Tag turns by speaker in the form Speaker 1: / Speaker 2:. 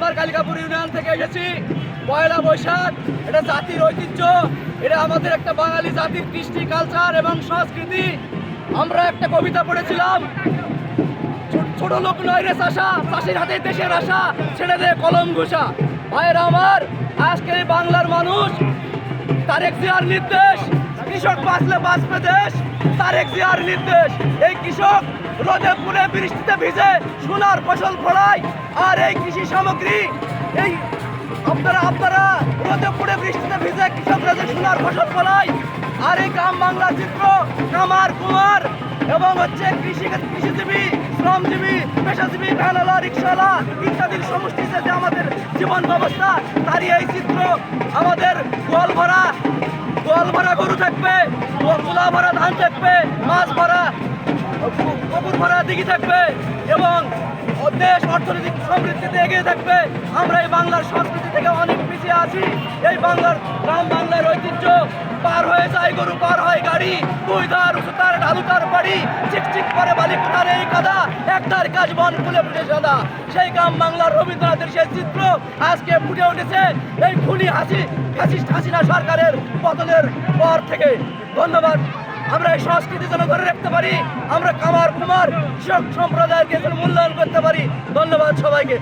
Speaker 1: নম্বর Kalikapur union থেকে এসেছি। পয়লা বৈশাখ এটা জাতির ঐতিহ্য, এটা আমাদের একটা বাঙালি জাতির কৃষ্টি, কালচার এবং সংস্কৃতি। আমরা একটা কবিতা পড়েছিলাম, ছোট লোক নয় রে চাষা, চাষির হাতে দেশের আশা, ছেড়ে দে কলম ঘোষা। ভাইয়েরা আমার, আজকে এই বাংলার মানুষ তারেক জিয়ার নির্দেশ, কৃষক বাঁচলে বাঁচবে দেশ, তারেক জিয়ার নির্দেশ। এই কৃষক রোদে পুড়ে বৃষ্টিতে ভিজে সোনার ফসল ফলায়, আর এই কৃষি সামগ্রী এই আপনারা রোদে পুড়ে বৃষ্টিতে ভিজে কৃষকরা যে সোনার ফসল ফলায়, আর এই গ্রাম বাংলা চিত্র কামার কুমার এবং হচ্ছে কৃষিজীবী, শ্রমজীবী, পেশাজীবী, ভ্যানওয়ালা, রিক্সাওয়ালা ইত্যাদির সমষ্টিতে যে আমাদের জীবন ব্যবস্থা, তারই এই চিত্র। আমাদের গোয়াল ভরা গরু থাকবে, তুলা ভরা ধান থাকবে, মাছ ভরা পুকুর ভরা দিঘি থাকবে এবং দেশ অর্থনৈতিক সমৃদ্ধিতে এগিয়ে থাকবে। আমরা এই বাংলার সংস্কৃতি থেকে অনেক পিছিয়ে আছি। এই বাংলার গ্রাম বাংলার ঐতিহ্য, পার হয়ে যায় গরু, পার হয় গাড়ি, দুই ধার উঁচু তার ঢালু তার বাড়ি, চিকচিক করে বালি তার এই কাদা, একটার কাজ বন ফুলে ফুটে সাদা। সেই গ্রাম বাংলার রবীন্দ্রনাথের সেই চিত্র আজকে ফুটে উঠেছে এই খুনি হাসিনা সরকারের পতনের পর থেকে। ধন্যবাদ। আমরা এই সংস্কৃতি যেন ধরে রাখতে পারি, আমরা কামার কুমার কৃষক সম্প্রদায়ের যেন মূল্যায়ন করতে পারি। ধন্যবাদ সবাইকে।